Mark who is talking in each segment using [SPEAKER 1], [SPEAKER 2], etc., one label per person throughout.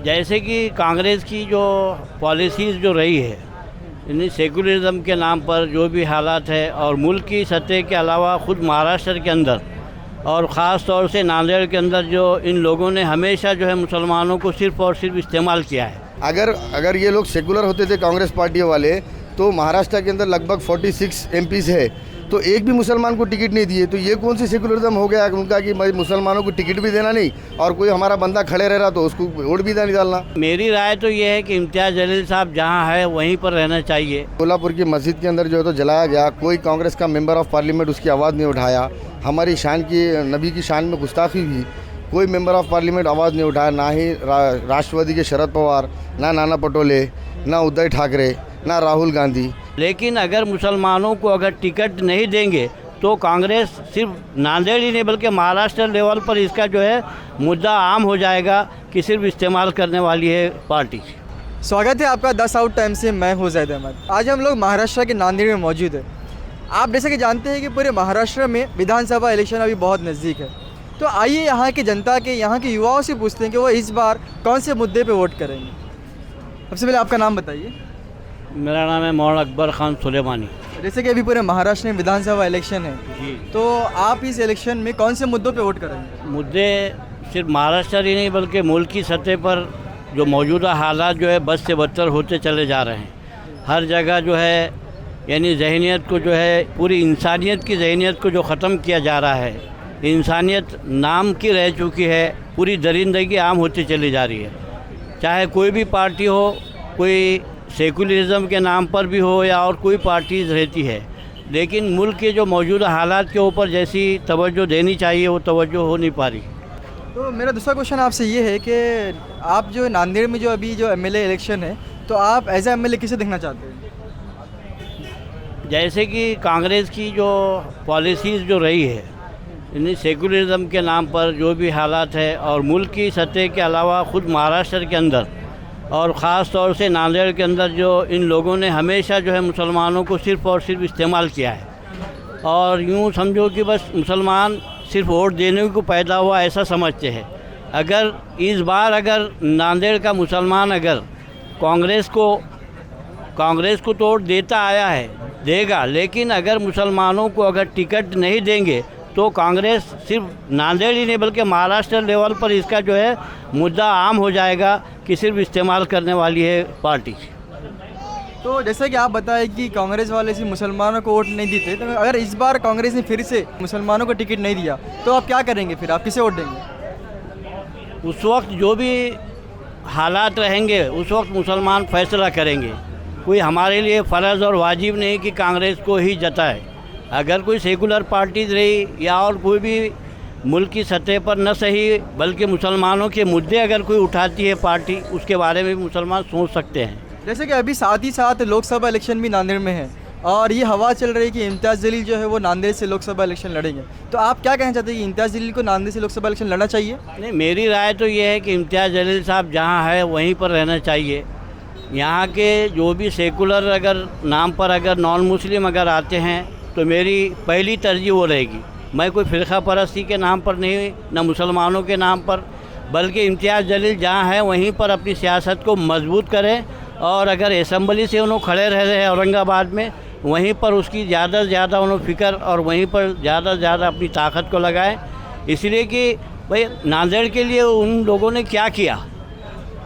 [SPEAKER 1] जैसे कि कांग्रेस की जो पॉलिसीज़ जो रही है, यानी सेकुलरिज्म के नाम पर जो भी हालात है, और मुल्क की सतह के अलावा ख़ुद महाराष्ट्र के अंदर और ख़ास तौर से नांदेड़ के अंदर जो इन लोगों ने हमेशा जो है मुसलमानों को सिर्फ़ और सिर्फ इस्तेमाल किया है।
[SPEAKER 2] अगर ये लोग सेकुलर होते थे कांग्रेस पार्टी वाले, तो महाराष्ट्र के अंदर लगभग 46 एमपीज़ है, तो एक भी मुसलमान को टिकट नहीं दिए। तो ये कौन सी सेकुलरिज्म हो गया उनका कि भाई मुसलमानों को टिकट भी देना नहीं और कोई हमारा बंदा खड़े रह रहा तो उसको वोट भी नहीं डालना।
[SPEAKER 1] मेरी राय तो ये है कि इम्तियाज़ जलील साहब जहाँ है वहीं पर रहना चाहिए।
[SPEAKER 2] कोल्हापुर की मस्जिद के अंदर जो है तो जलाया गया, कोई कांग्रेस का मेंबर ऑफ पार्लियामेंट उसकी आवाज़ नहीं उठाया। हमारी शान की, नबी की शान में गुस्ताखी हुई, कोई मेंबर ऑफ पार्लियामेंट आवाज़ नहीं उठाया। ना ही राष्ट्रवादी के शरद पवार, ना नाना पटोले, ना उद्धव ठाकरे, ना राहुल गांधी।
[SPEAKER 1] लेकिन अगर मुसलमानों को अगर टिकट नहीं देंगे तो कांग्रेस सिर्फ नांदेड़ ही नहीं बल्कि महाराष्ट्र लेवल पर इसका जो है मुद्दा आम हो जाएगा कि सिर्फ इस्तेमाल करने वाली है पार्टी।
[SPEAKER 3] स्वागत है आपका 10 आउट टाइम से। मैं हूं ज़ैद अहमद। आज हम लोग महाराष्ट्र के नांदेड़ में मौजूद है। आप जैसे कि जानते हैं कि पूरे महाराष्ट्र में विधानसभा इलेक्शन अभी बहुत नज़दीक है, तो आइए यहाँ की जनता के, यहाँ के युवाओं से पूछते हैं कि वो इस बार कौन से मुद्दे पर वोट करेंगे। सबसे पहले आपका नाम बताइए।
[SPEAKER 1] मेरा नाम है मौलाना अकबर खान सुलेमानी।
[SPEAKER 3] जैसे कि अभी पूरे महाराष्ट्र में विधानसभा इलेक्शन है
[SPEAKER 1] जी,
[SPEAKER 3] तो आप इस इलेक्शन में कौन से मुद्दों पे वोट करेंगे?
[SPEAKER 1] मुद्दे सिर्फ महाराष्ट्र ही नहीं बल्कि मुल्क की सतह पर जो मौजूदा हालात जो है बद से बदतर होते चले जा रहे हैं। हर जगह जो है यानी जहनीत को जो है, पूरी इंसानियत की जहनीत को जो ख़त्म किया जा रहा है, इंसानियत नाम की रह चुकी है, पूरी दरिंदगी आम होती चली जा रही है। चाहे कोई भी पार्टी हो, कोई सेकुलरिज्म के नाम पर भी हो या और कोई पार्टीज रहती है, लेकिन मुल्क के जो मौजूदा हालात के ऊपर जैसी तवज्जो देनी चाहिए वो तवज्जो हो नहीं पा रही।
[SPEAKER 3] तो मेरा दूसरा क्वेश्चन आपसे ये है कि आप जो नांदेड़ में जो अभी जो एमएलए इलेक्शन है, तो आप एज ए एमएलए किसे देखना चाहते हैं?
[SPEAKER 1] जैसे कि कांग्रेस की जो पॉलिसीज़ जो रही है, यानी सेकुलरिज्म के नाम पर जो भी हालात है, और मुल्क की सतह के अलावा ख़ुद महाराष्ट्र के अंदर और ख़ास तौर से नांदेड़ के अंदर जो इन लोगों ने हमेशा जो है मुसलमानों को सिर्फ़ और सिर्फ इस्तेमाल किया है, और यूँ समझो कि बस मुसलमान सिर्फ वोट देने को पैदा हुआ ऐसा समझते हैं। अगर इस बार अगर नांदेड़ का मुसलमान अगर कांग्रेस को तो वोट देता आया है, देगा, लेकिन अगर मुसलमानों को अगर टिकट नहीं देंगे तो कांग्रेस सिर्फ नांदेड़ ही नहीं बल्कि महाराष्ट्र लेवल पर इसका जो है मुद्दा आम हो जाएगा कि सिर्फ इस्तेमाल करने वाली है पार्टी।
[SPEAKER 3] तो जैसा कि आप बताएं कि कांग्रेस वाले से मुसलमानों को वोट नहीं देते, तो अगर इस बार कांग्रेस ने फिर से मुसलमानों को टिकट नहीं दिया तो आप क्या करेंगे? फिर आप किसे वोट देंगे?
[SPEAKER 1] उस वक्त जो भी हालात रहेंगे उस वक्त मुसलमान फैसला करेंगे। कोई हमारे लिए फ़र्ज़ और वाजिब नहीं कि कांग्रेस को ही जताए। अगर कोई सेकुलर पार्टीज रही या और कोई भी मुल्क की सतह पर न सही बल्कि मुसलमानों के मुद्दे अगर कोई उठाती है पार्टी, उसके बारे में भी मुसलमान सोच सकते हैं।
[SPEAKER 3] जैसे कि अभी साथ ही साथ लोकसभा इलेक्शन भी नांदेड़ में है और ये हवा चल रही है कि इम्तियाज़ जलील जो है वो नांदेड़ से लोकसभा इलेक्शन लड़ेंगे, तो आप क्या कहना चाहते हैं कि इम्तियाज़ जलील को नांदेड़ से लोकसभा इलेक्शन लड़ना चाहिए?
[SPEAKER 1] नहीं, मेरी राय तो ये है कि इम्तियाज़ जलील साहब जहाँ है वहीं पर रहना चाहिए। यहाँ के जो भी सेकुलर अगर नाम पर अगर नॉन मुस्लिम अगर आते हैं तो मेरी पहली तरजीह वो रहेगी। मैं कोई फ़िरक़ा परस्ती के नाम पर नहीं, न मुसलमानों के नाम पर, बल्कि इम्तियाज़ जलील जहाँ है वहीं पर अपनी सियासत को मजबूत करें, और अगर असम्बली से उन्होंने खड़े रह रहे हैं औरंगाबाद में, वहीं पर उसकी ज़्यादा से ज़्यादा उन्होंने फ़िक्र और वहीं पर ज़्यादा से ज़्यादा अपनी ताकत को लगाएं। इसलिए कि भाई नांदेड़ के लिए उन लोगों ने क्या किया,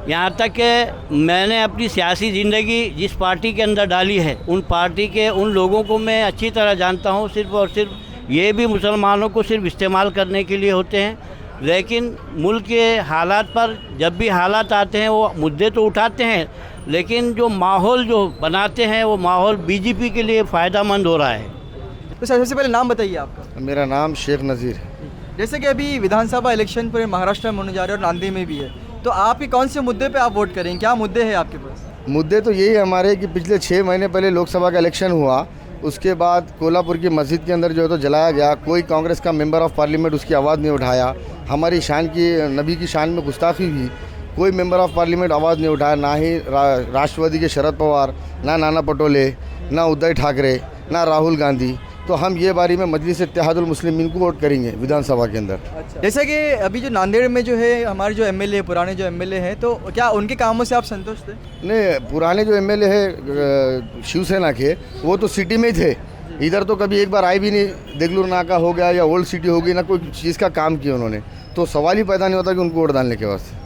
[SPEAKER 1] यहाँ तक कि मैंने अपनी सियासी ज़िंदगी जिस पार्टी के अंदर डाली है उन पार्टी के उन लोगों को मैं अच्छी तरह जानता हूँ। सिर्फ़ और सिर्फ ये भी मुसलमानों को सिर्फ इस्तेमाल करने के लिए होते हैं, लेकिन मुल्क के हालात पर जब भी हालात आते हैं वो मुद्दे तो उठाते हैं, लेकिन जो माहौल जो बनाते हैं वो माहौल बीजेपी के लिए फ़ायदेमंद हो रहा है।
[SPEAKER 3] तो सबसे पहले नाम बताइए आपका।
[SPEAKER 2] मेरा नाम शेख नज़ीर है।
[SPEAKER 3] जैसे कि अभी विधानसभा इलेक्शन पूरे महाराष्ट्र में होने जा रहे हैं और नांदेड़ में भी है, तो आपके कौन से मुद्दे पे आप वोट करेंगे? क्या मुद्दे हैं आपके पास?
[SPEAKER 2] मुद्दे तो यही हमारे कि पिछले 6 महीने पहले लोकसभा का इलेक्शन हुआ, उसके बाद कोल्हापुर की मस्जिद के अंदर जो है तो जलाया गया, कोई कांग्रेस का मेंबर ऑफ पार्लियामेंट उसकी आवाज़ नहीं उठाया। हमारी शान की, नबी की शान में गुस्ताखी हुई, कोई मेंबर ऑफ पार्लियामेंट आवाज़ नहीं उठाया। ना ही राष्ट्रवादी के शरद पवार, ना नाना पटोले, ना उद्धव ठाकरे, ना राहुल गांधी। तो हम ये बारी में मजलिस इत्तेहादुल मुस्लिमीन को वोट करेंगे विधानसभा के अंदर।
[SPEAKER 3] अच्छा, जैसे कि अभी जो नांदेड़ में जो है हमारे जो एमएलए पुराने जो एमएलए हैं, तो क्या उनके कामों से आप संतुष्ट थे?
[SPEAKER 2] नहीं, पुराने जो एमएलए है शिवसेना के, वो तो सिटी में ही थे, इधर तो कभी एक बार आए भी नहीं। देगलूर नाका हो गया या ओल्ड सिटी हो गई, ना कोई चीज़ का काम किया उन्होंने, तो सवाल ही पैदा नहीं होता कि उनको वोट डालने के वास्ते।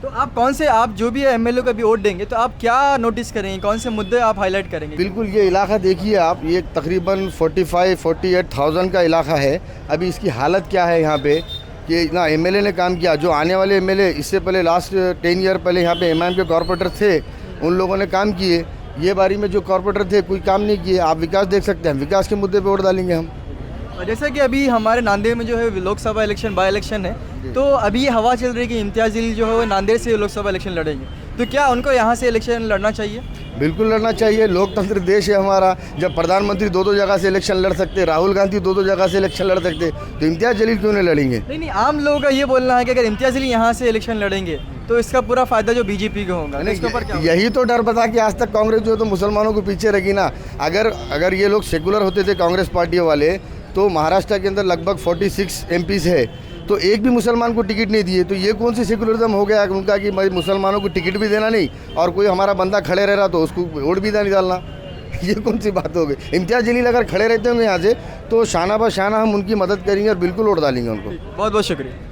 [SPEAKER 3] तो आप कौन से, आप जो भी एमएलए को अभी वोट देंगे तो आप क्या नोटिस करेंगे, कौन से मुद्दे आप हाईलाइट करेंगे?
[SPEAKER 2] बिल्कुल, ये इलाका देखिए आप, ये तकरीबन 45-48,000 का इलाका है। अभी इसकी हालत क्या है यहाँ पे कि ना एमएलए ने काम किया, जो आने वाले एमएलए इससे पहले लास्ट 10 ईयर पहले यहाँ पे एमआईएम के कॉर्पोरेटर थे, उन लोगों ने काम किए। ये बारी में जो कॉर्पोरेटर थे कोई काम नहीं किए। आप विकास देख सकते हैं, विकास के मुद्दे पे वोट डालेंगे हम।
[SPEAKER 3] और जैसा कि अभी हमारे नांदेड़ में जो है लोकसभा इलेक्शन बाई इलेक्शन है, तो अभी ये हवा चल रही है कि इम्तियाज़ जलील जो है वो नांदेड़ से लोकसभा इलेक्शन लड़ेंगे, तो क्या उनको यहाँ से इलेक्शन लड़ना चाहिए?
[SPEAKER 2] बिल्कुल लड़ना चाहिए। लोकतंत्र देश है हमारा। जब प्रधानमंत्री दो जगह से इलेक्शन लड़ सकते, राहुल गांधी दो जगह से इलेक्शन लड़ सकते, तो इम्तियाज़ जलील क्यों नहीं लड़ेंगे?
[SPEAKER 3] नहीं, आम लोगों का ये बोलना है कि अगर इम्तियाज़ जलील यहाँ से इलेक्शन लड़ेंगे तो इसका पूरा फायदा जो बीजेपी को होगा। इसके ऊपर क्या?
[SPEAKER 2] यही तो डर बता कि आज तक कांग्रेस जो है तो मुसलमानों को पीछे रखी ना। अगर ये लोग सेकुलर होते थे कांग्रेस पार्टी वाले, तो महाराष्ट्र के अंदर लगभग 46 एमपीज़ है, तो एक भी मुसलमान को टिकट नहीं दिए। तो ये कौन सी सेकुलरिज्म हो गया उनका कि भाई मुसलमानों को टिकट भी देना नहीं और कोई हमारा बंदा खड़े रह रहा तो उसको वोट भी नहीं डालना? ये कौन सी बात हो गई? इम्तियाज़ जलील अगर खड़े रहते होंगे यहाँ से तो शाना ब शाना हम उनकी मदद करेंगे और बिल्कुल वोट डालेंगे उनको।
[SPEAKER 3] बहुत बहुत शुक्रिया।